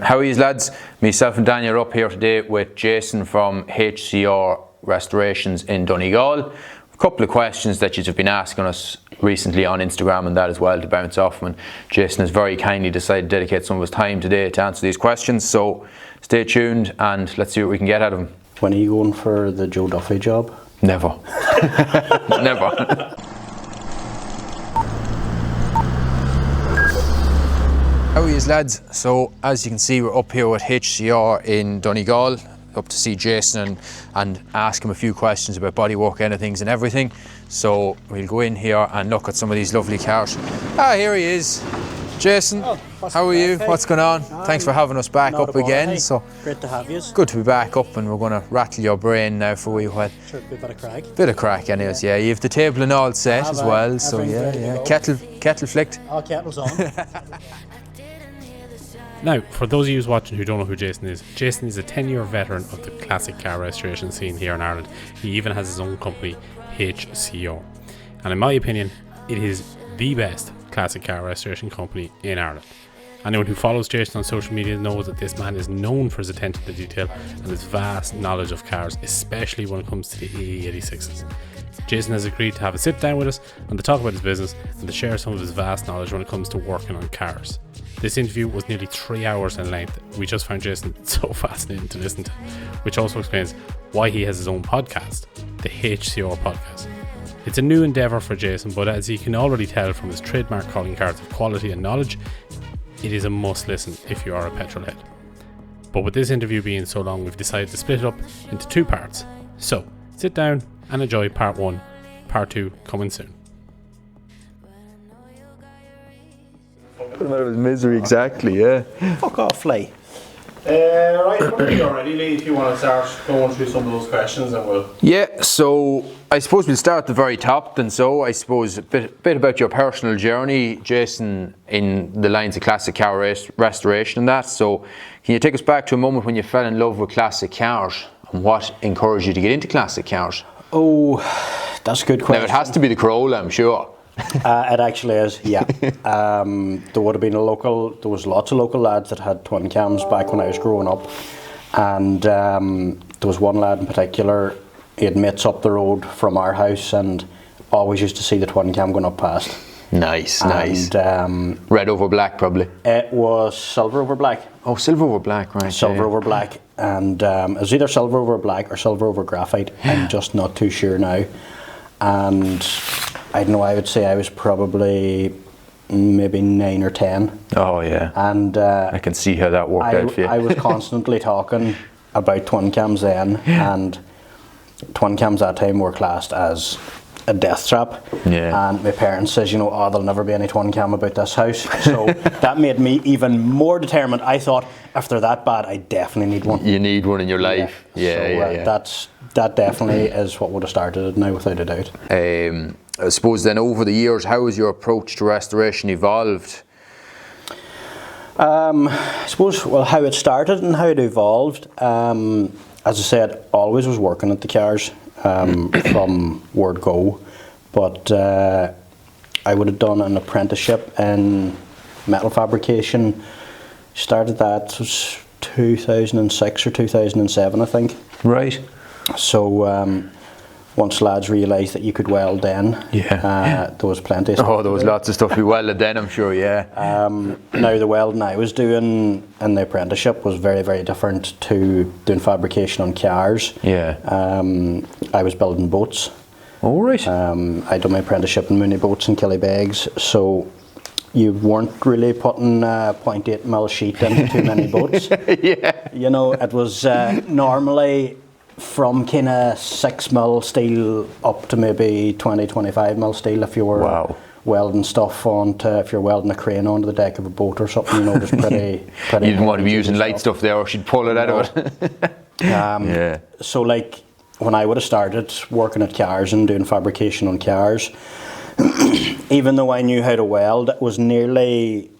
How are you, lads? Myself and Daniel are up here today with Jason from HCR Restorations in Donegal. A couple of questions that you've been asking us recently on Instagram and that as well to bounce off, and Jason has very kindly decided to dedicate some of his time today to answer these questions, so stay tuned and let's see what we can get out of him. When are you going for the Joe Duffy job? Never. Never. How are you, lads? So as you can see, we're up here with HCR in Donegal, up to see Jason and ask him a few questions about bodywork, anything and everything. So we'll go in here and look at some of these lovely cars. Here he is. Jason, how are you? What's going on? Thanks for having us back up again. Hey. So great to have you. Good to be back up, and we're going to rattle your brain now for a wee while. Sure, a bit of crack. Bit of crack anyways, yeah. You have the table and all set as well, so yeah. Kettle flicked. All kettle's on. Now, for those of you watching who don't know who Jason is a 10-year veteran of the classic car restoration scene here in Ireland. He even has his own company, HCR. And in my opinion, it is the best classic car restoration company in Ireland. Anyone who follows Jason on social media knows that this man is known for his attention to detail and his vast knowledge of cars, especially when it comes to the 8086s. Jason has agreed to have a sit down with us and to talk about his business and to share some of his vast knowledge when it comes to working on cars. This interview was nearly 3 hours in length. We just found Jason so fascinating to listen to, which also explains why he has his own podcast, the HCR podcast. It's a new endeavour for Jason, but as you can already tell from his trademark calling cards of quality and knowledge, it is a must listen if you are a Petrolhead. But with this interview being so long, we've decided to split it up into 2 parts. So sit down and enjoy part 1, part 2 coming soon. Put him out of his misery, exactly, yeah. Fuck off, fly. Right, whenever you're ready, Lee, if you want to start going through some of those questions, and we'll... Yeah, so I suppose we'll start at the very top then. So I suppose a bit about your personal journey, Jason, in the lines of classic car restoration and that. So can you take us back to a moment when you fell in love with classic cars and what encouraged you to get into classic cars? Oh, that's a good question. Now it has to be the Corolla, I'm sure. It actually is, yeah. There would have been there was lots of local lads that had twin cams back when I was growing up, and there was one lad in particular. He had mates up the road from our house and always used to see the twin cam going up past. Nice. Red over black, probably. It was silver over black. Oh, silver over black, right. Silver over black, and it was either silver over black or silver over graphite. I'm just not too sure now. And I don't know, I would say I was probably maybe 9 or 10. Oh yeah. And I can see how that worked out for you. I was constantly talking about twin cams then, and twin cams that time were classed as a death trap. Yeah. And my parents says, there'll never be any twin cam about this house. So that made me even more determined. I thought, if they're that bad, I definitely need one. You need one in your life. Yeah. That definitely is what would have started it now, without a doubt. I suppose then over the years, how has your approach to restoration evolved? I suppose, how it started and how it evolved. As I said, always was working at the cars from word go, but I would have done an apprenticeship in metal fabrication. Started that, it was 2006 or 2007, I think. Right. So once lads realised that you could weld then, there was plenty of stuff. Oh, there was lots of stuff we welded then, I'm sure, yeah. Now the welding I was doing in the apprenticeship was very, very different to doing fabrication on cars. Yeah. I was building boats. Oh, right. I done my apprenticeship in Mooney Boats and Killybegs, so you weren't really putting 0.8mm sheet into too many boats. Yeah. It was normally from kind of 6mm steel up to maybe 20-25mm steel if you were welding stuff if you're welding a crane onto the deck of a boat or something, it was pretty you didn't want to be using light stuff there or she'd pull it out of it. So like when I would have started working at cars and doing fabrication on cars, even though I knew how to weld, it was nearly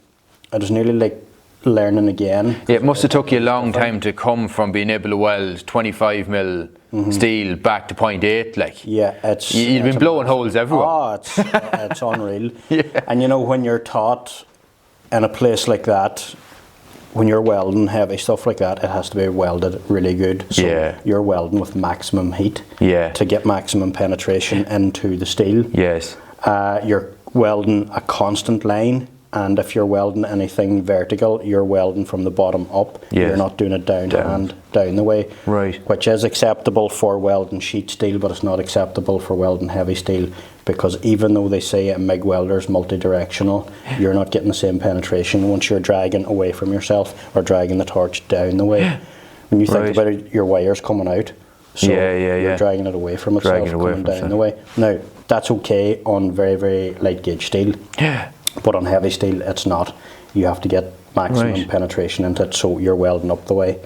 like learning again. Yeah, it must have took you a long time to come from being able to weld 25mm steel back to 0.8, like. Yeah, you've been blowing holes everywhere. Oh, it's unreal. Yeah. And when you're taught in a place like that, when you're welding heavy stuff like that, it has to be welded really good. So Yeah. you're welding with maximum heat Yeah. to get maximum penetration into the steel. Yes. You're welding a constant line, and if you're welding anything vertical, you're welding from the bottom up. Yes. You're not doing it down the way. Right. Which is acceptable for welding sheet steel, but it's not acceptable for welding heavy steel, because even though they say a MIG welder is multi-directional, you're not getting the same penetration once you're dragging away from yourself or dragging the torch down the way. When you think Right. about it, your wire's coming out. So you're dragging it away from itself, Dragging away coming from down the way. Now, that's okay on very, very light gauge steel. Yeah. But on heavy steel, it's not. You have to get maximum penetration into it, so you're welding up the way.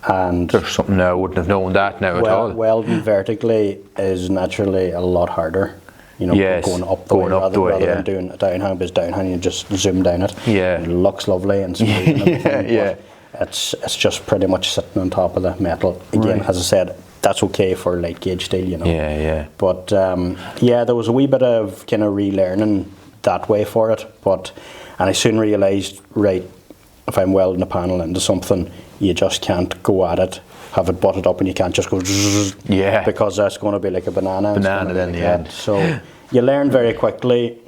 And There's something now I wouldn't have known that now at all. welding vertically is naturally a lot harder. You know, Yes, going up the going way up the way, rather yeah. than doing a downhand, because downhand you just zoom down it. Yeah. It looks lovely and smooth and everything, Yeah. but it's just pretty much sitting on top of the metal. Again, Right. as I said, that's okay for light gauge steel, you know. Yeah, yeah. But yeah, there was a wee bit of kind of relearning that way for it. And I soon realised, right, if I'm welding a panel into something, you just can't go at it, have it butted up, and you can't just go zzz, Yeah. because that's going to be like a banana. It's Banana gonna be then like the that. end. So you learn very quickly.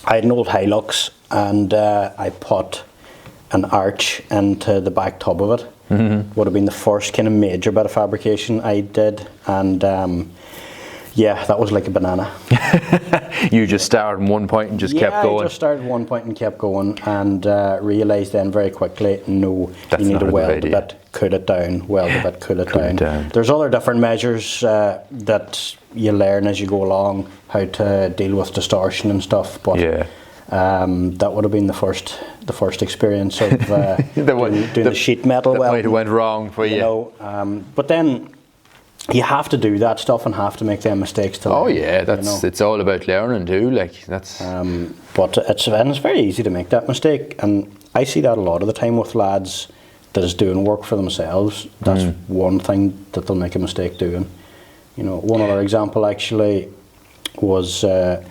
I had an old Hilux, and I put an arch into the back tub of it. Would have been the first kind of major bit of fabrication I did, and yeah, that was like a banana. You just started at one point and just kept I going. just started at one point and kept going, and realised then very quickly, no, That's you need not to a good weld a idea. bit, cool it down, weld a bit, cool it Cool it down. down. There's other different measures that you learn as you go along, how to deal with distortion and stuff, but Yeah. that would have been the first experience of doing the sheet metal That might welding. have went wrong for you. You know, but then you have to do that stuff and have to make them mistakes to learn. Oh yeah, that's you know. it's all about learning too. Like that's But it's very easy to make that mistake, and I see that a lot of the time with lads that is doing work for themselves. That's one thing that they'll make a mistake doing. You know, one other example actually was a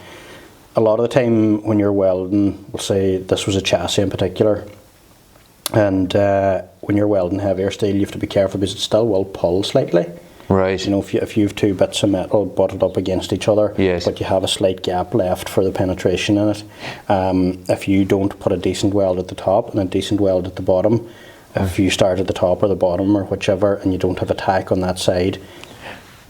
lot of the time when you're welding, we'll say this was a chassis in particular, and when you're welding heavier steel, you have to be careful because it still will pull slightly. right. You know, if you have two bits of metal butted up against each other, Yes. but you have a slight gap left for the penetration in it, if you don't put a decent weld at the top and a decent weld at the bottom, if you start at the top or the bottom or whichever, and you don't have a tack on that side,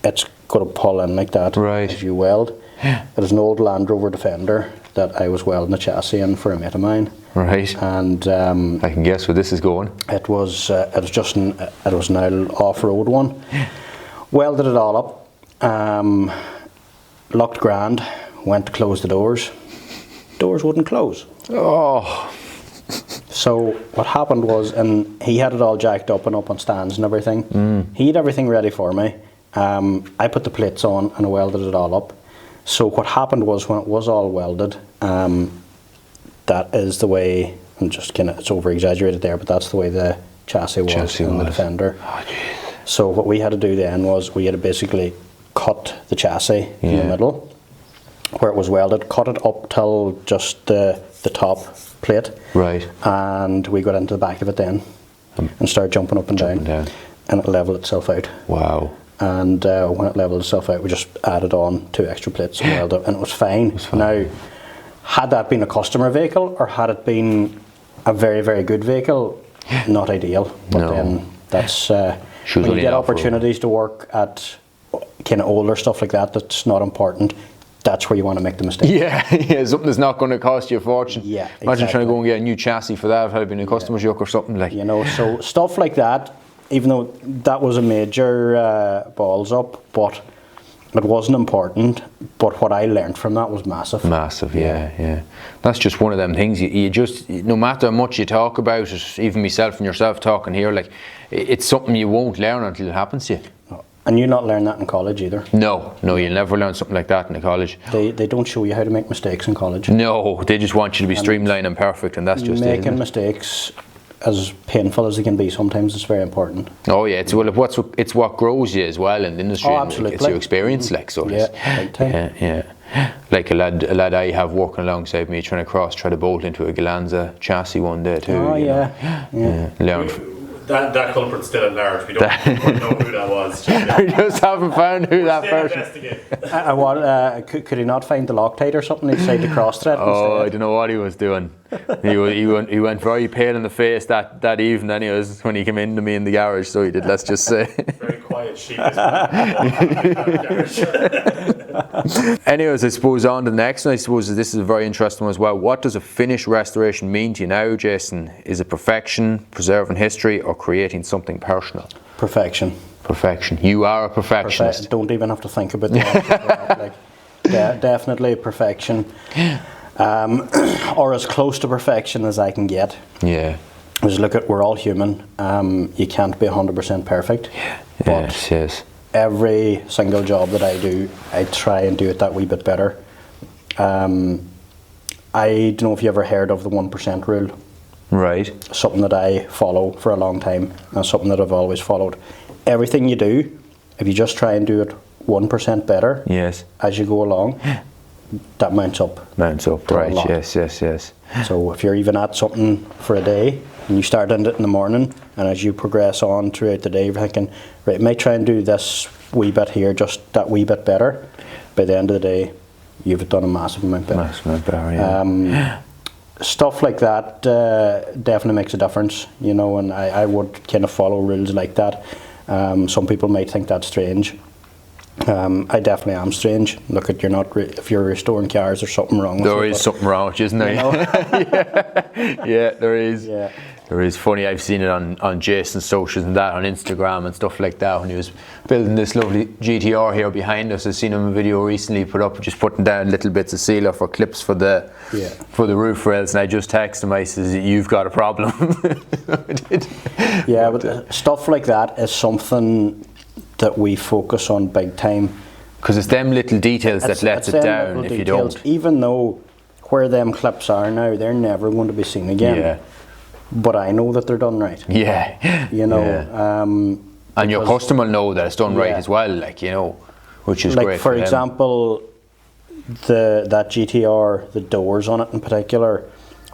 it's going to pull in like that Right. as you weld. It was an old Land Rover Defender that I was welding a chassis in for a mate of mine, Right. and I can guess where this is going. it was an off-road one. Welded it all up, locked grand, went to close the doors. Doors wouldn't close. Oh, So what happened was, and he had it all jacked up and up on stands and everything. He had everything ready for me. I put the plates on and I welded it all up. So what happened was, when it was all welded, that is the way, I'm just kind of, it's over exaggerated there, but that's the way the chassis was in the Defender. Oh, jeez. So what we had to do then was we had to basically cut the chassis in the middle where it was welded, cut it up till just the top plate, Right. and we got into the back of it then and started jumping up and down, and it leveled itself out. Wow. And when it leveled itself out, we just added on 2 extra plates and welded it, and it was fine. Now, had that been a customer vehicle or had it been a very, very good vehicle, not ideal. But No. then that's She was when you only get an off-road. opportunities to work at kind of older stuff like that, that's not important. That's where you want to make the mistake. Yeah, yeah, something that's not going to cost you a fortune. Yeah, Imagine trying to exactly. go and get a new chassis for that if it had been a customer's yoke or something like. You know, so stuff like that, even though that was a major balls up, but it wasn't important. But what I learned from that was massive. Massive, yeah. That's just one of them things. You just, no matter how much you talk about it, even myself and yourself talking here, like, it's something you won't learn until it happens to you. And you not learn that in college either. No, you'll never learn something like that in the college. They don't show you how to make mistakes in college. No, they just want you to be streamlined and perfect, and that's just it, Making isn't it? mistakes, as painful as they can be, sometimes it's very important. Oh yeah, it's what grows you as well in the industry. Oh, and absolutely. it's your experience, like so. Yeah, big time. Yeah. Like a lad I have working alongside me trying to try to bolt into a Galanza chassis one day too. Oh, you know. yeah. That culprit's still at large. We don't know who that was. We just haven't found who that person. Could he not find the Loctite or something inside the cross thread? Oh, instead? I don't know what he was doing. He went very pale in the face that evening. Anyways, when he came into me in the garage, so he did. Let's just say. Very quiet sheep. Anyways, I suppose on to the next one. I suppose this is a very interesting one as well. What does a finished restoration mean to you now, Jason? Is it perfection, preserving history, or creating something personal? Perfection. Perfection. You are a perfectionist. Don't even have to think about that. Definitely perfection. Or as close to perfection as I can get. Yeah. Because we're all human. You can't be 100% perfect. But yes. Every single job that I do, I try and do it that wee bit better. I don't know if you ever heard of the 1% rule. Right. Something that I follow for a long time, and something that I've always followed. Everything you do, if you just try and do it 1% better, yes, as you go along, that mounts up. Mounts up, right? Yes. So if you're even at something for a day, and you start on it in the morning, and as you progress on throughout the day, you're thinking, right, I might try and do this wee bit here, just that wee bit better. By the end of the day, you've done a massive amount better. Massive amount better, yeah. Stuff like that definitely makes a difference, you know, and I would kind of follow rules like that. Some people might think that's strange. I definitely am strange. Look, if you're restoring cars, there's something wrong with it. There is something wrong with you, isn't there? You know? Yeah, there is. Yeah. There is. Funny, I've seen it on Jason's socials and that, on Instagram and stuff like that, when he was building this lovely GTR here behind us. I've seen him a video recently put up, just putting down little bits of sealer for clips for the roof rails, and I just texted him, I says, you've got a problem. Yeah, but stuff like that is something that we focus on big time. Because it's them little details that lets it down if you don't. Even though where them clips are now, they're never going to be seen again. Yeah. But I know that they're done right. Yeah. You know. Yeah. And your customer know that it's done right as well, like, you know, which is great. For example, that GTR, the doors on it in particular,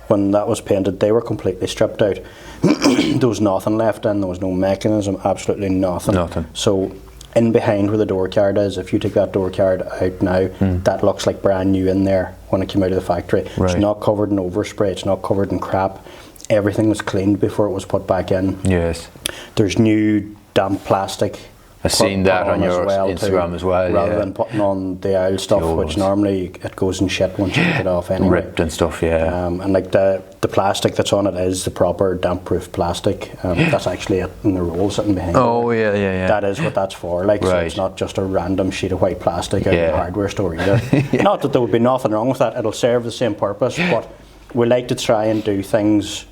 when that was painted, they were completely stripped out. There was nothing left in, there was no mechanism, absolutely nothing. So in behind where the door card is, if you take that door card out now, that looks like brand new in there when it came out of the factory. Right. It's not covered in overspray, it's not covered in crap. Everything was cleaned before it was put back in. Yes. There's new damp plastic. I've seen that on your Instagram as well. Rather than putting on the aisle stuff, which normally it goes in shit once you take it off anyway. Ripped and stuff, yeah. And like the plastic that's on it is the proper damp-proof plastic. That's actually it in the roll sitting behind. Oh, yeah. That is what that's for. Like, so it's not just a random sheet of white plastic out in the hardware store either. Not that there would be nothing wrong with that. It'll serve the same purpose, but we like to try and do things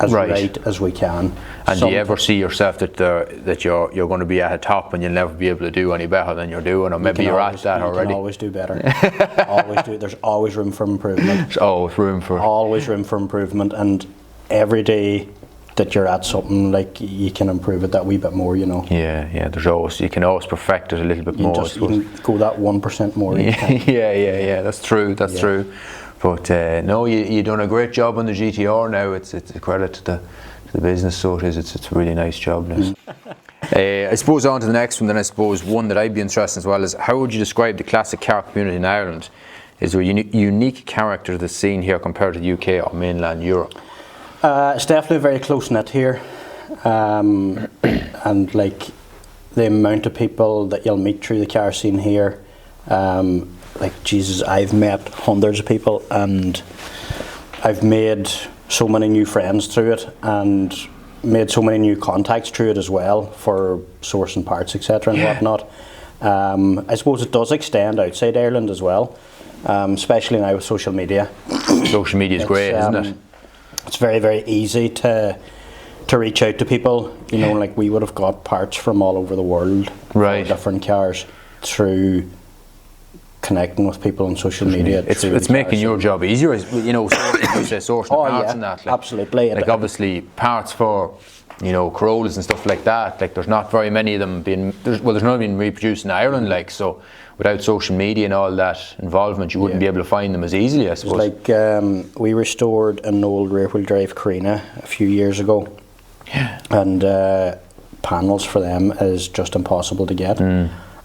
as right as we can. And do you ever see yourself that you're going to be at a top and you'll never be able to do any better than you're doing, or maybe you're at that already? You can always do better. There's always room for improvement. There's always room for improvement, and every day that you're at something, like, you can improve it that wee bit more, you know. Yeah. You can always perfect it a little bit more. You can go that 1% more. Yeah. That's true. True. But no, you've done a great job on the GTR now. It's a credit to the business, so it is. It's a really nice job now. I suppose on to the next one, then I suppose one that I'd be interested in as well is, how would you describe the classic car community in Ireland? Is there a unique character that's seen here compared to the UK or mainland Europe? It's definitely very close-knit here. And like the amount of people that you'll meet through the car scene here, like, Jesus, I've met hundreds of people, and I've made so many new friends through it, and made so many new contacts through it as well for sourcing parts, etc. and whatnot. I suppose it does extend outside Ireland as well, especially now with social media. Social media is great, isn't it? It's very, very easy to reach out to people. You know, like, we would have got parts from all over the world, for different cars, through connecting with people on social media. It's making your job easier, you know, sourcing parts and that. Like, absolutely. Like obviously parts for, you know, Corollas and stuff like that, like there's not very many of them being, there's none being reproduced in Ireland, like, so without social media and all that involvement, you wouldn't be able to find them as easily, I suppose. Like we restored an old rear-wheel drive Carina a few years ago, and panels for them is just impossible to get.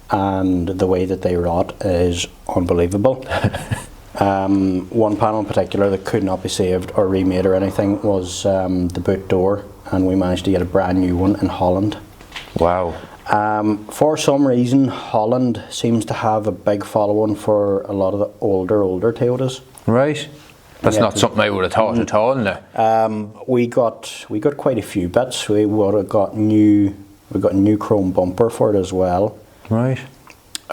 And the way that they rot is unbelievable. One panel in particular that could not be saved or remade or anything was the boot door, and we managed to get a brand new one in Holland. Wow. For some reason, Holland seems to have a big following for a lot of the older Toyotas. Right. That's not something I would have thought at all now. We got quite a few bits. We would have got a new chrome bumper for it as well. Right.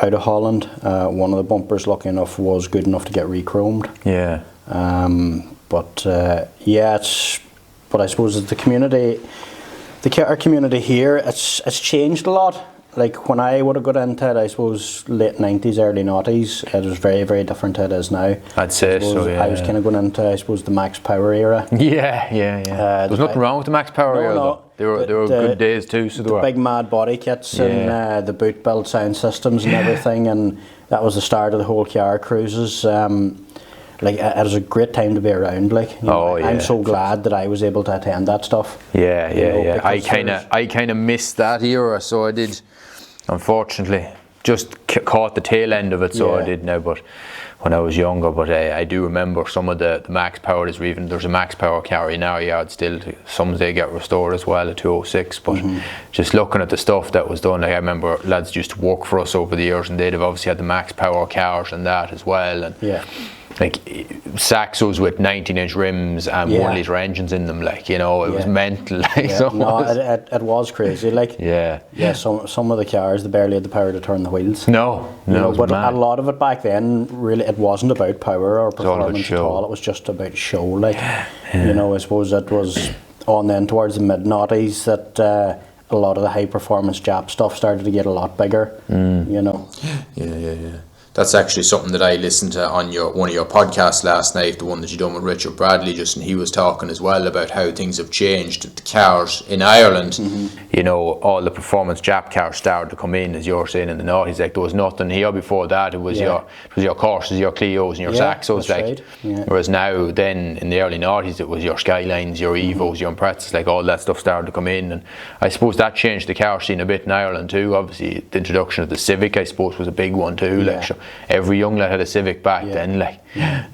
Out of Holland, one of the bumpers, lucky enough, was good enough to get re-chromed. Yeah. But I suppose that the community, our community here, it's changed a lot. Like when I would have got into it, I suppose late 90s, early 90s, it was very, very different to it is now. I'd say so, yeah. I was kind of going into, I suppose, the Max Power era. Yeah. There's nothing wrong with the Max Power era, though. They were good days too, so they were. Big mad body kits and the boot built sound systems and everything, and that was the start of the whole KR cruises. Like it was a great time to be around. Like, you know, I'm so glad that I was able to attend that stuff. Yeah. I kind of missed that era, so I did. Unfortunately, just caught the tail end of it, so I did now. But when I was younger, but I do remember some of the Max Power. There's a Max Power carry in our yard still. Some they get restored as well, a 206. But just looking at the stuff that was done, like I remember lads used to work for us over the years, and they'd have obviously had the Max Power cars and that as well. And like Saxos with 19-inch rims and 1 litre engines in them, like, you know, it was mental. Like, it was crazy. Like, some of the cars, they barely had the power to turn the wheels. No, but mad. A lot of it back then, really, it wasn't about power or performance at all. It was just about show. Like, you know, I suppose it was on then towards the mid-noughties that a lot of the high-performance Jap stuff started to get a lot bigger. You know. Yeah. That's actually something that I listened to on one of your podcasts last night, the one that you done with Richard Bradley, just, and he was talking as well about how things have changed. The cars in Ireland, you know, all the performance Jap cars started to come in, as you're saying, in the noughties. Like, there was nothing here before that. It was your Corsas, your Clios, and your Saxos. Like, whereas now, then in the early noughties, it was your Skylines, your Evos, your Imprezas, like all that stuff started to come in. And I suppose that changed the car scene a bit in Ireland too. Obviously, the introduction of the Civic, I suppose, was a big one too. Like, every young lad had a Civic back then. Like,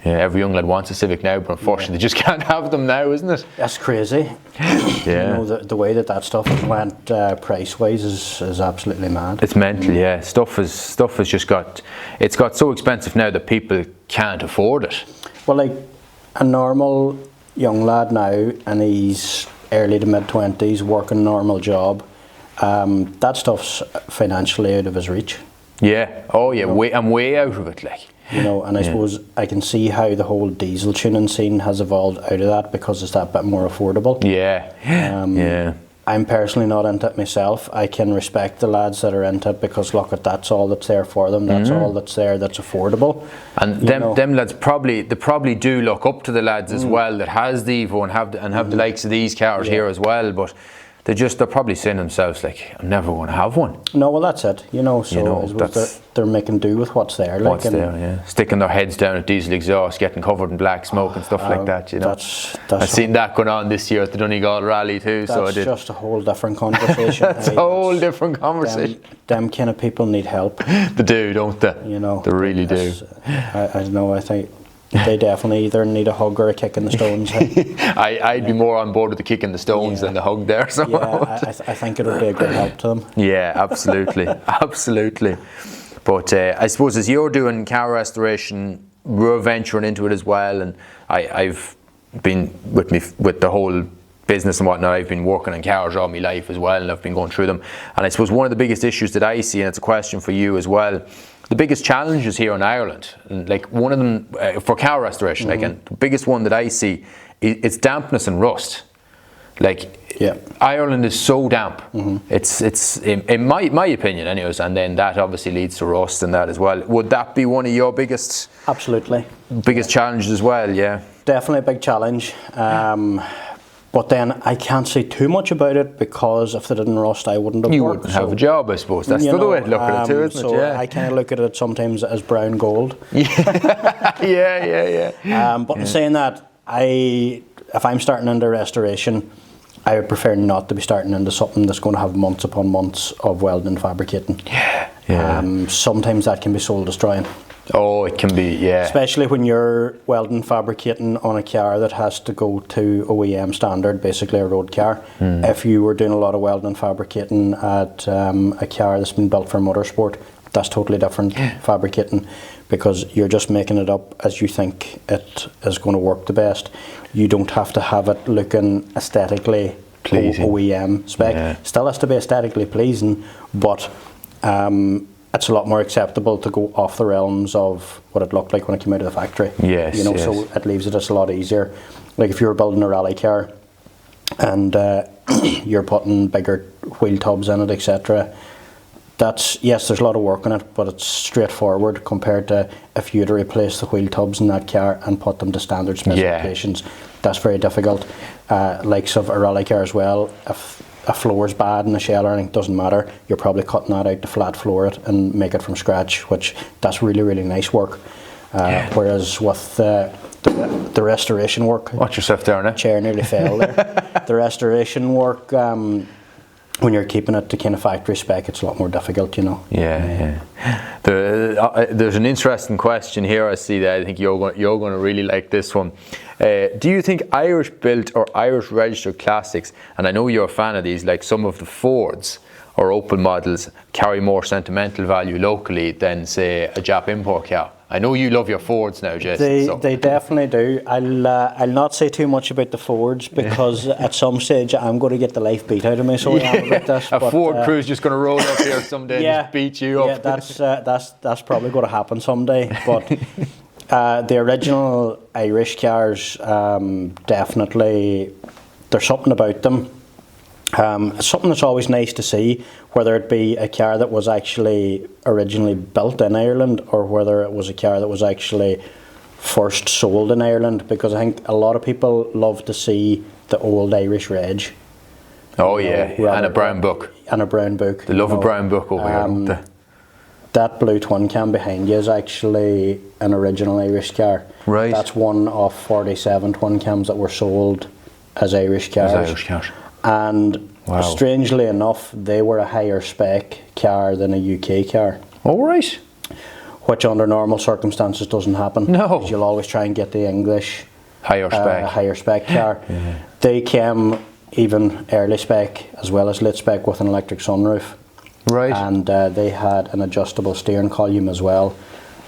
every young lad wants a Civic now, but unfortunately, they just can't have them now, isn't it? That's crazy. You know, the way that stuff went price-wise is absolutely mad. It's mental, yeah. Stuff has just got so expensive now that people can't afford it. Well, like a normal young lad now, and he's early to mid-20s, working a normal job, that stuff's financially out of his reach. Yeah. Oh, yeah. I'm way out of it, like. You know, and I suppose I can see how the whole diesel tuning scene has evolved out of that because it's that bit more affordable. Yeah. I'm personally not into it myself. I can respect the lads that are into it because, look, that's all that's there for them. That's all that's there that's affordable. And them lads probably do look up to the lads as well that has the Evo and have the likes of these cars here as well, but they're probably saying to themselves, like, I'm never going to have one. No, well, that's it. You know, so they're making do with what's there. Like, sticking their heads down at diesel exhaust, getting covered in black smoke and stuff like that, you know. I've seen that going on this year at the Donegal Rally too. That's just a whole different conversation. That's a whole different conversation. Them kind of people need help. They do, don't they? You know. They really do. I know, I think they definitely either need a hug or a kick in the stones. I'd be more on board with the kick in the stones than the hug there. So I think it would be a great help to them. Yeah, absolutely. Absolutely. But I suppose as you're doing car restoration, we're venturing into it as well, and I've been with the whole business and whatnot. I've been working on cars all my life as well, and I've been going through them. And I suppose one of the biggest issues that I see, and it's a question for you as well, the biggest challenges here in Ireland, and like one of them for car restoration, again, the biggest one that I see is dampness and rust. Like Yeah. Ireland is so damp. It's in my opinion, anyways. And then that obviously leads to rust and that as well. Would that be one of your biggest challenges as well? Yeah. Definitely a big challenge. But then I can't say too much about it, because if they didn't rust, I wouldn't have worked. Wouldn't have a job, I suppose. That's the other way to look at it too, isn't it? Yeah. I kind of look at it sometimes as brown gold. Yeah. But in saying that, if I'm starting into restoration, I would prefer not to be starting into something that's going to have months upon months of welding and fabricating. Yeah. Sometimes that can be soul destroying. Oh, it can be, yeah. Especially when you're welding, fabricating on a car that has to go to OEM standard, basically a road car. If you were doing a lot of welding and fabricating at a car that's been built for motorsport, that's totally different fabricating, because you're just making it up as you think it is going to work the best. You don't have to have it looking aesthetically pleasing. OEM spec. Yeah. Still has to be aesthetically pleasing, but it's a lot more acceptable to go off the realms of what it looked like when it came out of the factory. Yes, you know, so it leaves it just a lot easier. Like if you were building a rally car and you're putting bigger wheel tubs in it, etc. Yes, there's a lot of work on it, but it's straightforward compared to if you had to replace the wheel tubs in that car and put them to standard specifications. Yeah. That's very difficult. Likes of a rally car as well. If a floor's bad in the shell or anything, doesn't matter. You're probably cutting that out to flat floor it and make it from scratch, which that's really, really nice work. Whereas with the restoration work, watch yourself down now. Chair nearly fell there. The restoration work, when you're keeping it to kind of factory spec, it's a lot more difficult, you know. Yeah. There's an interesting question here I see that I think you're going to really like this one. Do you think Irish built or Irish registered classics, and I know you're a fan of these, like some of the Fords or Opel models, carry more sentimental value locally than, say, a Jap import car? I know you love your Fords now, Jason. They definitely do. I'll not say too much about the Fords, because at some stage I'm going to get the life beat out of me. So I am about this. A Ford crew's just going to roll up here someday and just beat you up. Yeah, that's probably going to happen someday. But the original Irish cars, definitely, there's something about them. Something that's always nice to see, whether it be a car that was actually originally built in Ireland or whether it was a car that was actually first sold in Ireland, because I think a lot of people love to see the old Irish reg. Oh yeah, and a brown book. And a brown book. They love a brown book over here, don't they? That blue twin cam behind you is actually an original Irish car. Right. That's one of 47 twin cams that were sold as Irish cars. And strangely enough, they were a higher spec car than a UK car. Oh, right. Which under normal circumstances doesn't happen. No. You'll always try and get the English higher spec car. Yeah. They came even early spec as well as late spec with an electric sunroof. Right. And they had an adjustable steering column as well,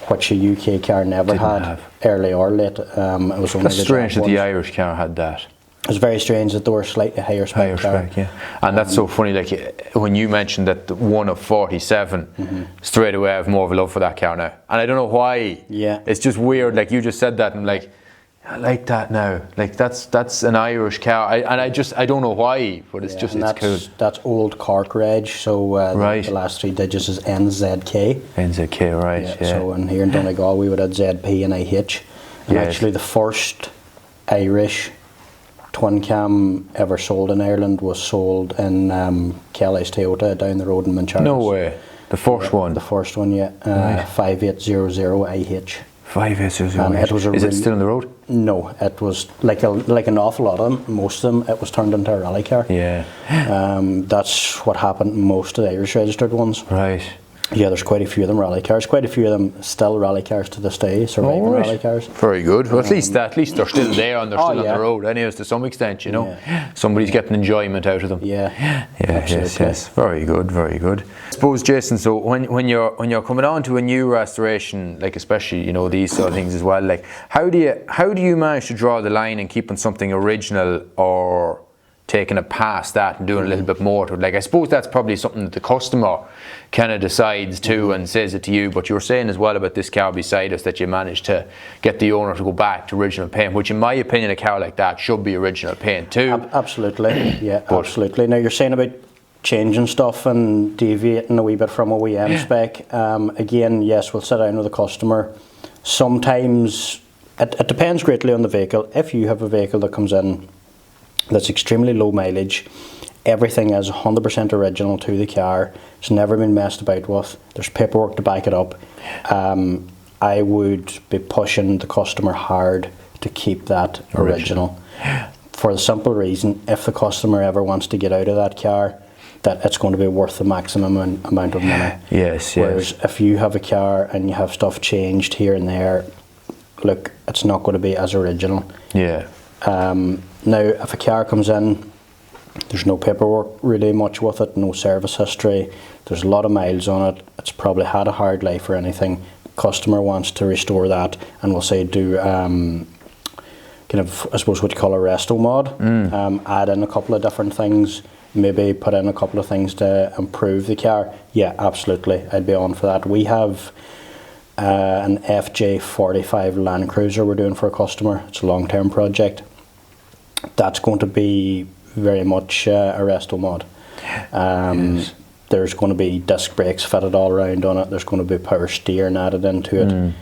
which a UK car never had, early or late. It was only That's strange that the Irish car had that. It was very strange that they were slightly higher spec car. Yeah. And that's so funny, like when you mentioned that the one of 47, straight away I have more of a love for that car now. And I don't know why. Yeah. It's just weird, like you just said that and I'm like, I like that now. Like that's an Irish car. I don't know why, but it's just, it's cool. That's old Cork reg, so the last three digits is NZK. NZK, right, yeah. So in here in Donegal we would have ZP and IH. And actually the first Irish twin cam ever sold in Ireland was sold in Kelly's Toyota down the road in Manchester. No way. The first one? The first one, 5800 IH. 5800 and it was Is it still on the road? No, it was like an awful lot of them. Most of them, it was turned into a rally car. Yeah. That's what happened to most of the Irish registered ones. Right. Yeah, there's quite a few of them rally cars. Quite a few of them still rally cars to this day, surviving rally cars. Very good. Well, at least they're still there and they're still on the road. Anyways, to some extent, you know, somebody's getting enjoyment out of them. Yeah. Yes. Very good. Very good. I suppose, Jason. So when you're coming on to a new restoration, like especially these sort of things as well, like how do you manage to draw the line in keeping something original or taking it past that and doing a little bit more to it. Like, I suppose that's probably something that the customer kind of decides to and says it to you. But you were saying as well about this car beside us that you managed to get the owner to go back to original paint, which in my opinion a car like that should be original paint too. Absolutely, yeah, absolutely. Now you're saying about changing stuff and deviating a wee bit from OEM spec. Again, yes, we'll sit down with the customer. Sometimes it depends greatly on the vehicle. If you have a vehicle that comes in that's extremely low mileage, everything is 100% original to the car, it's never been messed about with, there's paperwork to back it up, I would be pushing the customer hard to keep that original. For the simple reason, if the customer ever wants to get out of that car, that it's going to be worth the maximum amount of money. Yes, Whereas if you have a car and you have stuff changed here and there, look, it's not going to be as original. Yeah. Now, if a car comes in, there's no paperwork really much with it, no service history, there's a lot of miles on it, it's probably had a hard life or anything, customer wants to restore that, and we'll say do kind of, I suppose what you call a resto mod, add in a couple of different things, maybe put in a couple of things to improve the car. Yeah, absolutely, I'd be on for that. We have an FJ45 Land Cruiser we're doing for a customer. It's a long-term project. That's going to be very much a resto mod. Yes. There's going to be disc brakes fitted all around on it. There's going to be power steering added into it.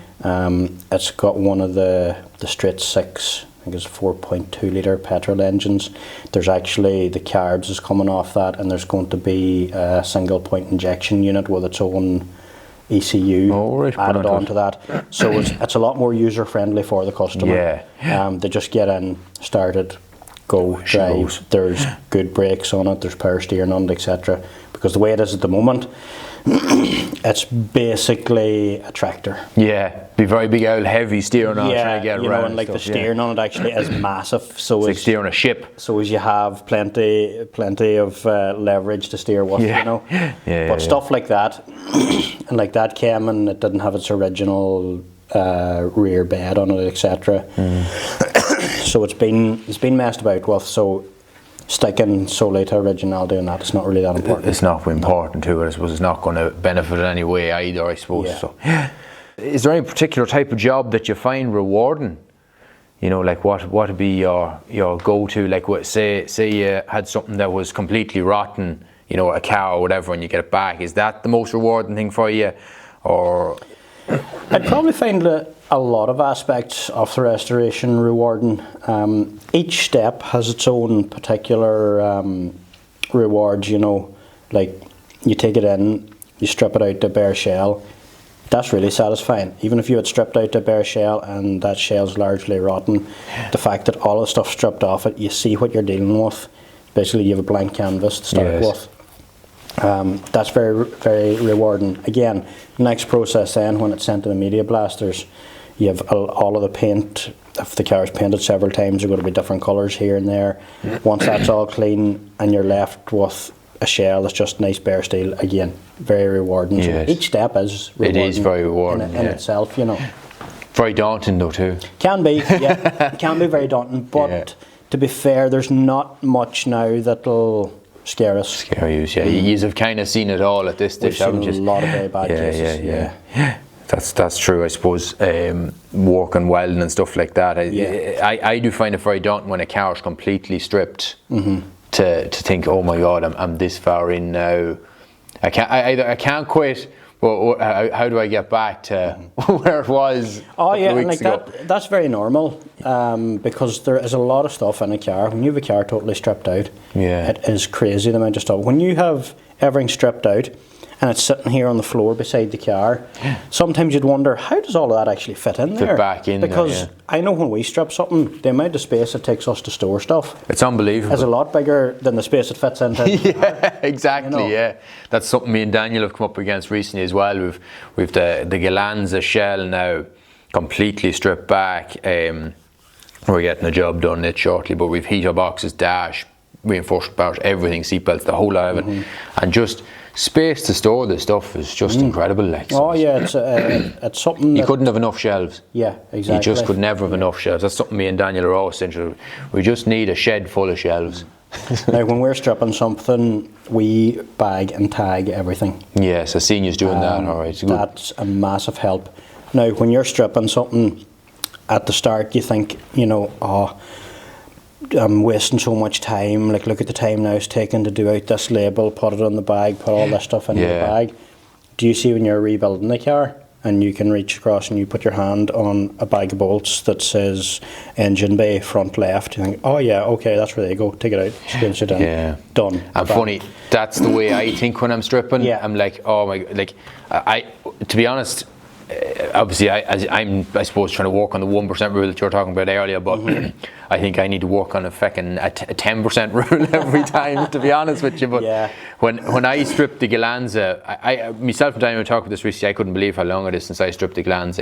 It's got one of the straight six, I think it's 4.2 litre petrol engines. There's actually, the carbs is coming off that, and there's going to be a single point injection unit with its own ECU added on to that. So it's a lot more user friendly for the customer. They just get in, started, go, drive. There's good brakes on it, there's power steering on it, etc. Because the way it is at the moment, it's basically a tractor. Yeah, be very big old heavy steering on it, trying to get around. And like stuff, the steering on it actually is massive. So it's like steering a ship. So as you have plenty of leverage to steer with, you know. But stuff like that, and like that came and it didn't have its original rear bed on it, etc. So it's been messed about with. So sticking solely to originality and that, it's not really that important. It's not important to it. I suppose it's not going to benefit in any way either, I suppose. So, is there any particular type of job that you find rewarding? You know, like what would be your go-to? Like, say you had something that was completely rotten, you know, a car or whatever, and you get it back. Is that the most rewarding thing for you, or? I'd probably find a lot of aspects of the restoration rewarding. Each step has its own particular rewards, you know, like you take it in, you strip it out to bare shell, that's really satisfying. Even if you had stripped out the bare shell and that shell's largely rotten, the fact that all the stuff's stripped off it, you see what you're dealing with. Basically you have a blank canvas to start with. That's very, very rewarding. Again, next process then, when it's sent to the media blasters, you have all of the paint. If the car is painted several times, there are going to be different colours here and there. Once that's all clean and you're left with a shell that's just nice bare steel, again, very rewarding. So each step is rewarding. It is very rewarding in itself, you know. Very daunting though too. Can be, yeah. It can be very daunting, but to be fair, there's not much now that'll scare us. Scare you, You have kind of seen it all at this stage, haven't you? We've seen a lot of very bad cases. Yeah. That's true, I suppose. Work and welding and stuff like that. I do find it very daunting when a car is completely stripped. To think, oh my God, I'm this far in now. I can't quit. Well, how do I get back to where it was? Oh yeah, and like that's very normal because there is a lot of stuff in a car. When you have a car totally stripped out, it is crazy the amount of stuff. When you have everything stripped out and it's sitting here on the floor beside the car, sometimes you'd wonder, how does all of that actually fit in there? Back in because there, I know when we strip something, the amount of space it takes us to store stuff, it's unbelievable. It's a lot bigger than the space it fits into. Exactly. You know? That's something me and Daniel have come up against recently as well. We've the Galanza shell now completely stripped back. We're getting a job done it shortly, but we've heater boxes, dash, reinforced bars, everything, seatbelts, the whole lot of it, and just space to store this stuff is just incredible. Like, oh yeah, it's something you couldn't have enough shelves. Yeah, exactly. You just could never have enough shelves. That's something me and Daniel are always saying. We just need a shed full of shelves. Now, when we're stripping something, we bag and tag everything. Yes, I've seen you doing that. All right, good. That's a massive help. Now, when you're stripping something at the start, you think, you know, oh, I'm wasting so much time. Like, look at the time now it's taken to do out this label, put it on the bag, put all this stuff in the bag. Do you see when you're rebuilding the car and you can reach across and you put your hand on a bag of bolts that says engine bay front left, you think, oh yeah, okay, that's where they go, take it out, screws it in, done. And funny, that's the way I think when I'm stripping. I'm like, oh my, like, I to be honest, obviously I'm I suppose trying to work on the 1% rule that you were talking about earlier, but I think I need to work on a 10% rule every time, to be honest with you. But when I stripped the Galanza, I myself and Daniel were talking about this recently. I couldn't believe how long it is since I stripped the Galanza.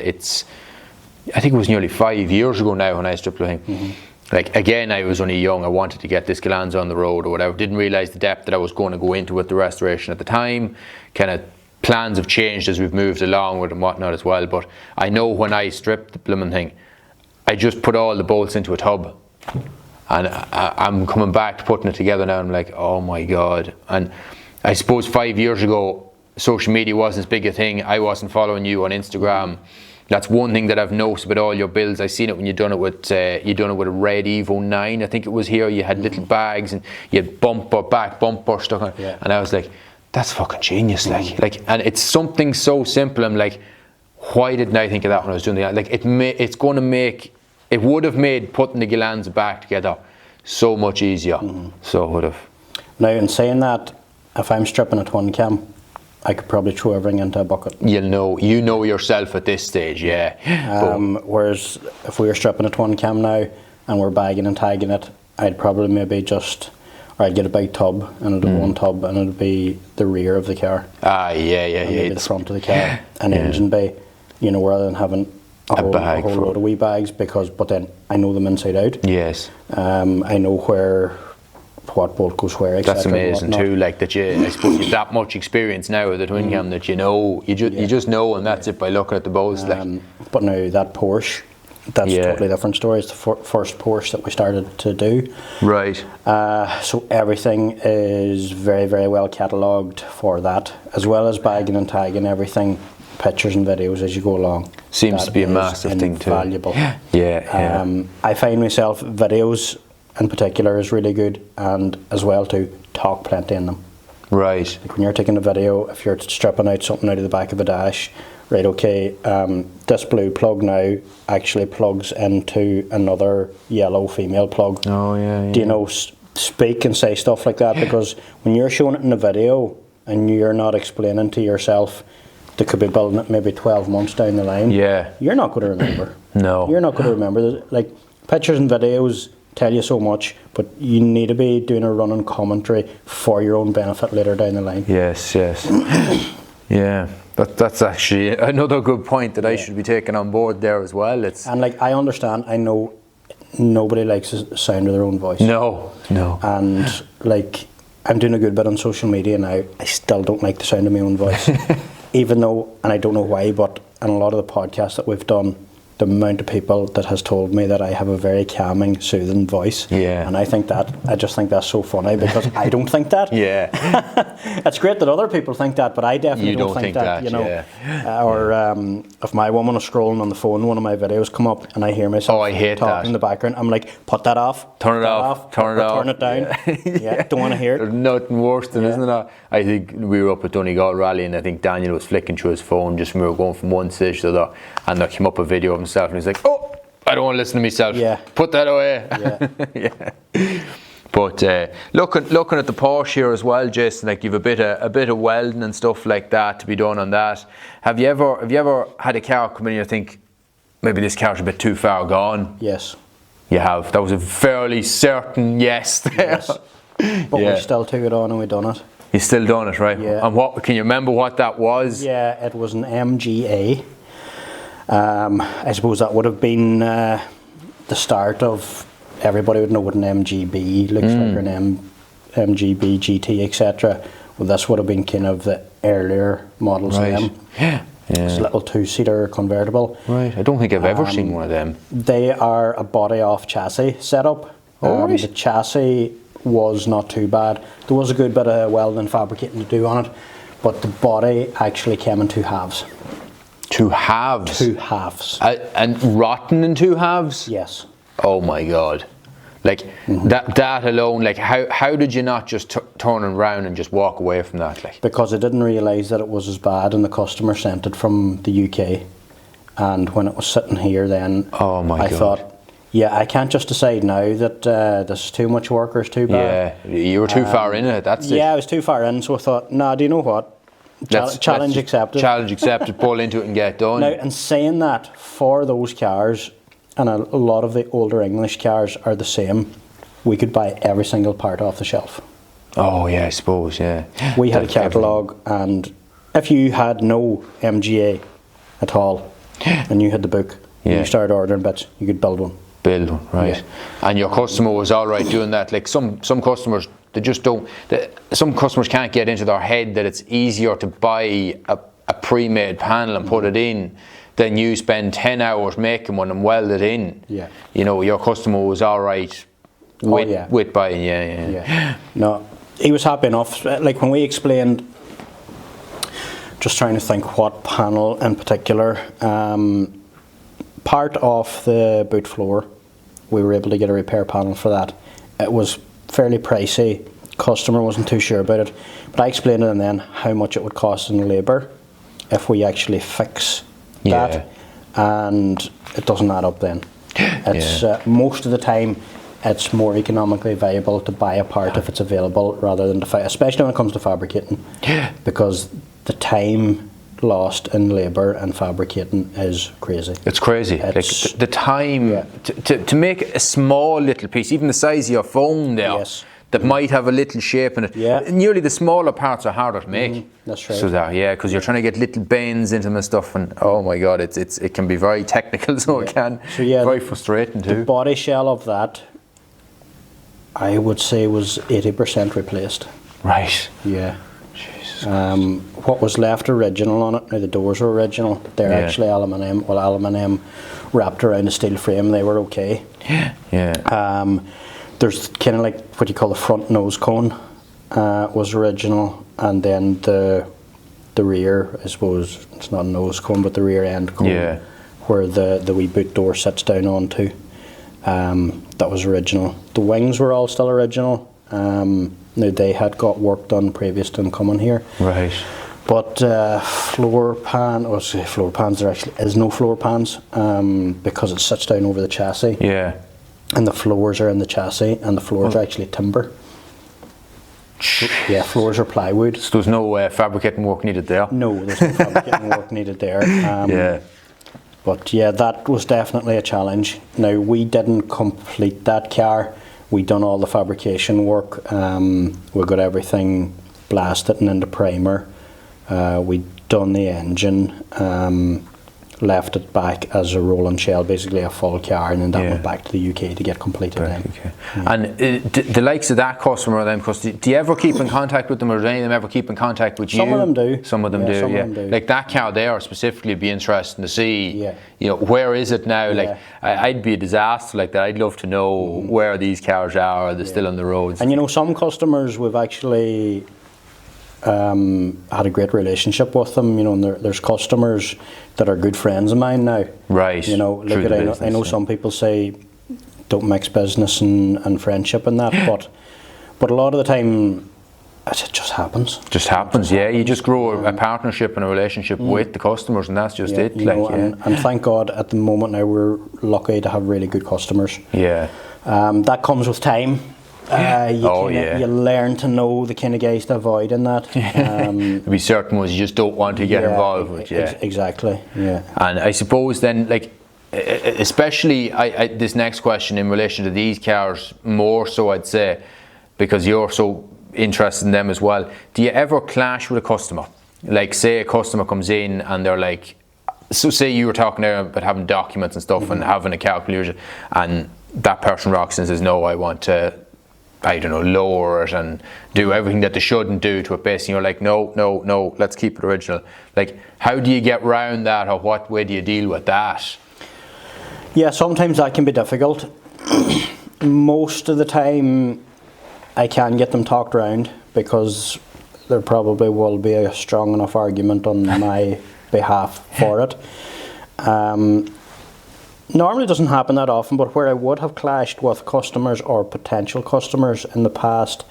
I think it was nearly 5 years ago now when I stripped the thing. Like, again, I was only young. I wanted to get this Galanza on the road or whatever. Didn't realise the depth that I was going to go into with the restoration at the time. Kind of plans have changed as we've moved along with and whatnot as well, but I know when I stripped the blooming thing, I just put all the bolts into a tub, and I'm coming back to putting it together now, and I'm like, oh my god. And I suppose 5 years ago social media wasn't as big a thing. I wasn't following you on Instagram. That's one thing that I've noticed about all your builds. I seen it when you done it with a red Evo 9, I think it was here. You had little bags and you had back bumper stuck on, and I was like, that's fucking genius, like, and it's something so simple. I'm like, why didn't I think of that when I was doing that? Like, it's going to make, it would have made putting the Galanza back together so much easier. So it would have. Now, in saying that, if I'm stripping a twin cam, I could probably throw everything into a bucket. You know yourself at this stage, whereas if we were stripping a twin cam now and we're bagging and tagging it, I'd probably maybe just, or I'd get a big tub, and it'd be one tub, and it'd be the rear of the car. Maybe the front of the car, an engine bay, you know, rather than having a whole load of wee bags, but then I know them inside out. Yes. I know what bolt goes where, etc. That's amazing too, like that I suppose you've that much experience now with the twin cam that you just know, and that's it by looking at the bolts. But now that Porsche, that's a totally different story. It's the first Porsche that we started to do. Right. So everything is very, very well catalogued for that, as well as bagging and tagging everything, pictures and videos as you go along. Seems to be a massive thing too. Invaluable. Yeah. I find myself, videos in particular is really good, and as well to talk plenty in them. Right. Like when you're taking a video, if you're stripping out something out of the back of a dash, right, okay, this blue plug now actually plugs into another yellow female plug. Oh, yeah. Do you know, speak and say stuff like that, because when you're showing it in a video and you're not explaining to yourself, they could be building it maybe 12 months down the line. Yeah. You're not going to remember. No. You're not going to remember. Like, pictures and videos tell you so much, but you need to be doing a running commentary for your own benefit later down the line. Yes. Yeah. That's actually another good point that I should be taking on board there as well. And like, I understand, I know nobody likes the sound of their own voice. No. And like, I'm doing a good bit on social media now, I still don't like the sound of my own voice. Even though, and I don't know why, but in a lot of the podcasts that we've done, the amount of people that has told me that I have a very calming, soothing voice. Yeah. And I just think that's so funny, because I don't think that. Yeah. It's great that other people think that, but I definitely don't think that, you know. Yeah. Or if my woman is scrolling on the phone, one of my videos come up and I hear myself talking in the background, I'm like, put that off. Turn it off. Turn it down. Yeah. Don't want to hear it. There's nothing worse than, isn't it? I think we were up at Donegal Rally, and I think Daniel was flicking through his phone just when we were going from one stage to the other, and there came up a video of himself, and he's like, oh, I don't want to listen to myself. Yeah. Put that away. Yeah. But looking at the Porsche here as well, Jason, like, you've a bit of welding and stuff like that to be done on that. Have you ever had a car come in and you think, maybe this car's a bit too far gone? Yes. You have. That was a fairly certain yes there. Yes. But we still took it on and we done it. You still done it, right? Yeah. And what, can you remember what that was? Yeah, it was an MGA. I suppose that would have been the start of, everybody would know what an MGB looks like, or an MGB GT, etc. Well, this would have been kind of the earlier models of them. Yeah. It's a little two-seater convertible. Right. I don't think I've ever seen one of them. They are a body-off chassis setup. Right. The chassis was not too bad. There was a good bit of welding and fabricating to do on it, but the body actually came in two halves. Two halves? Two halves. And rotten in two halves? Yes. Oh my God. Like that alone, like how did you not just turn around and just walk away from that? Like, because I didn't realise that it was as bad, and the customer sent it from the UK, and when it was sitting here then, oh my God. I thought, yeah, I can't just decide now that this is too much work or it's too bad. Yeah, you were too far in it, that's it. Yeah, I was too far in, so I thought, nah, do you know what? Challenge accepted. Challenge accepted, pull into it and get done. Now, and saying that, for those cars, and a lot of the older English cars are the same, we could buy every single part off the shelf. Oh yeah, I suppose, yeah. We had a catalogue, and if you had no MGA at all, and you had the book, and you started ordering bits, you could build one. Build one, right. Yeah. And your customer was all right doing that. Like some customers, they just don't, some customers can't get into their head that it's easier to buy a pre-made panel and put it in than you spend 10 hours making one and weld it in. Yeah. You know, your customer was all right with buying, yeah. No, he was happy enough. Like when we explained, just trying to think what panel in particular, part of the boot floor, we were able to get a repair panel for that. It was fairly pricey. Customer wasn't too sure about it, but I explained to them then how much it would cost in labour if we actually fix that, and it doesn't add up then. It's most of the time it's more economically viable to buy a part if it's available rather than to especially when it comes to fabricating, because the time lost in labour and fabricating is crazy. It's crazy. It's, like the time to make a small little piece, even the size of your phone there, that might have a little shape in it. Nearly the smaller parts are harder to make. That's right. So that, because you're trying to get little bends into them and stuff, and oh my God, it can be very technical, so it can. So very frustrating too. The body shell of that, I would say, was 80% replaced. Right. Yeah. Jesus. What was left original on it, now the doors were original, they're actually aluminium, aluminium wrapped around a steel frame, they were okay. There's kind of like what you call the front nose cone was original, and then the rear, I suppose it's not a nose cone, but the rear end cone, where the wee boot door sits down onto, that was original. The wings were all still original. Now they had got work done previous to them coming here. Right. But floor pans, there actually is no floor pans because it sits down over the chassis. Yeah. And the floors are in the chassis, and the floors are actually timber. Yeah, floors are plywood. So there's no fabricating work needed there? No, there's no fabricating work needed there. But yeah, that was definitely a challenge. Now, we didn't complete that car. We done all the fabrication work. We got everything blasted and into primer. We done the engine. Left it back as a rolling shell, basically a full car, and then that went back to the UK to get completed. And the likes of that customer, then, because do you ever keep in contact with them, or do any of them ever keep in contact with you? Some of them do. Some of them do. Some of them do. Like that car there, specifically, be interesting to see. You know, where is it now? Like I'd be a disaster like that. I'd love to know where these cars are. Are they still on the roads? And you know, some customers we've actually had a great relationship with them. You know, and there's customers that are good friends of mine now. Right. You know, look at I know some people say don't mix business and friendship and that, but a lot of the time it just happens. Just happens, You just grow a partnership and a relationship with the customers, and that's just it. And thank God at the moment now we're lucky to have really good customers. That comes with time. You learn to know the kind of guys to avoid in that. There'll be certain ones you just don't want to get involved with. Exactly. And I suppose then, like, especially this next question in relation to these cars, more so I'd say, because you're so interested in them as well. Do you ever clash with a customer? Like, say a customer comes in and they're like, so say you were talking there about having documents and stuff and having a calculator, and that person rocks and says, no, I want to, I don't know, lower it and do everything that they shouldn't do to it basically. You're like, no, let's keep it original. Like, how do you get round that, or what way do you deal with that? Yeah, sometimes that can be difficult. Most of the time, I can get them talked around because there probably will be a strong enough argument on my behalf for it. Normally it doesn't happen that often, but where I would have clashed with customers or potential customers in the past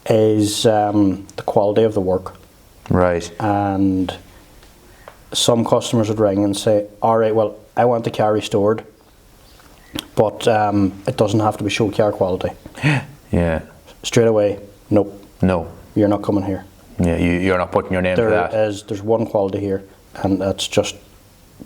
is the quality of the work. Right. And some customers would ring and say, all right, well, I want the car restored, but it doesn't have to be show car quality. Yeah. Straight away, nope. No. You're not coming here. Yeah, you're not putting your name for that. There's one quality here, and that's just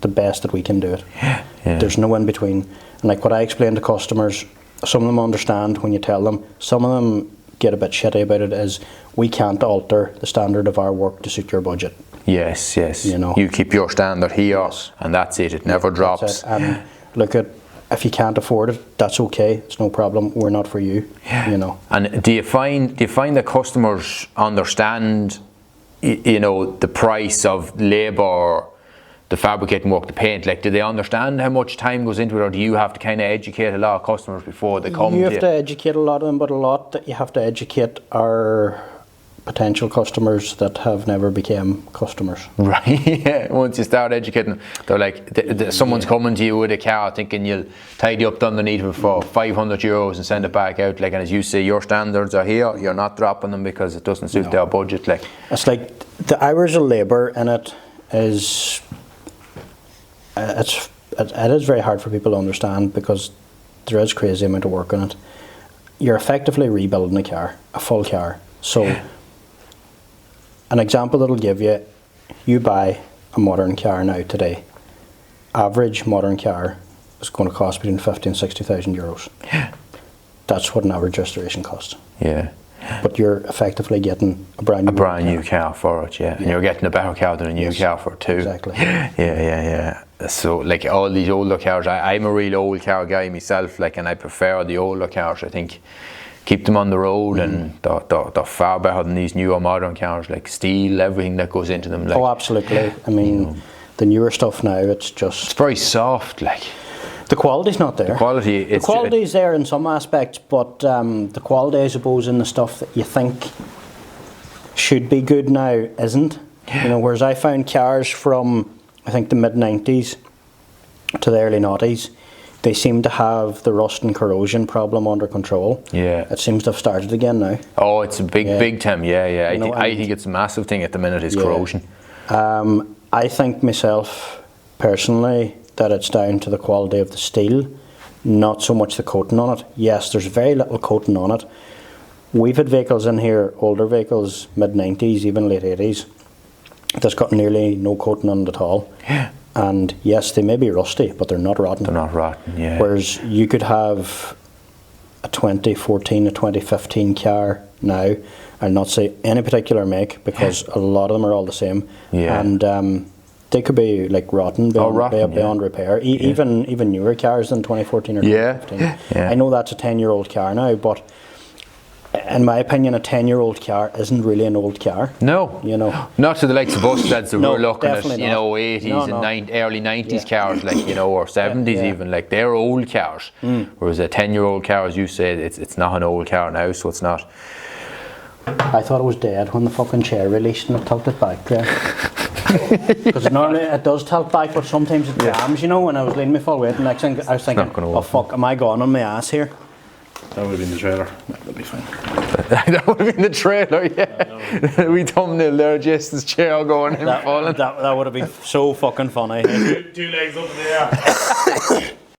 the best that we can do it. Yeah. There's no in between. And like what I explain to customers, some of them understand when you tell them, some of them get a bit shitty about it, is we can't alter the standard of our work to suit your budget. Yes, yes. You know. You keep your standard here, Yes. and that's it. It never drops. That's it. And look, if you can't afford it, that's okay. It's no problem. We're not for you. Yeah. You know. And do you find that customers understand, you know, the price of labour, the fabricating work, the paint? Like, do they understand how much time goes into it, or do you have to kind of educate a lot of customers before they come to you? You have to educate a lot of them, but a lot that you have to educate are potential customers that have never become customers. Right, yeah. Once you start educating them, they're like, someone's coming to you with a car thinking you'll tidy up underneath it for €500 and send it back out. Like, and as you say, your standards are here, you're not dropping them because it doesn't suit their budget. Like, it's like the hours of labour in it is, it is very hard for people to understand because there is crazy amount of work in it. You're effectively rebuilding a car, a full car. So an example that'll give you, you buy a modern car now today, average modern car is going to cost between 50 and 60,000 euros. yeah, That's what an average restoration costs. yeah. But you're effectively getting a brand new car for it, yeah. And you're getting a better car than a new car for it too. Exactly. Yeah. So like all these older cars, I'm a real old car guy myself, like, and I prefer the older cars. I think keep them on the road, and they're far better than these newer modern cars, like steel, everything that goes into them. Like, Oh, absolutely. I mean, the newer stuff now, it's just, it's very soft, like. the quality's not there. The quality's there in some aspects, but the quality, I suppose, in the stuff that you think should be good now isn't. You know, whereas I found cars from, I think, the mid-90s to the early 90s, they seem to have the rust and corrosion problem under control. Yeah. It seems to have started again now. Oh, it's a big time. Yeah. You know, I think it's a massive thing at the minute is corrosion. I think myself, personally, that it's down to the quality of the steel, not so much the coating on it. Yes, there's very little coating on it. We've had vehicles in here, older vehicles, mid-90s, even late 80s, that's got nearly no coating on it at all. Yeah. And yes, they may be rusty, but they're not rotten. They're not rotten, yeah. Whereas you could have a 2014, a 2015 car now, I'll not say any particular make because a lot of them are all the same. Yeah. And they could be like rotten beyond repair. Even newer cars than 2014 or 2015. Yeah. I know that's a 10-year-old car now, but in my opinion, a 10-year-old car isn't really an old car. No, you know, not to the likes of us that we're looking at, you know, 80s and early 90s cars, like, you know, or 70s even, like they're old cars. Whereas a 10-year-old car, as you said, it's not an old car now, so it's not. I thought it was dead when the fucking chair released and it tilted back there. Because normally it does tilt back, but sometimes it jams, you know. When I was leaning my full weight, and next thing I was thinking, oh fuck, am I going on my ass here? That would have been the trailer. That'll be fine. That would have been the trailer, yeah. We thumbnail there, Jason's chair going and falling. That would have been so fucking funny. Two legs up in the air.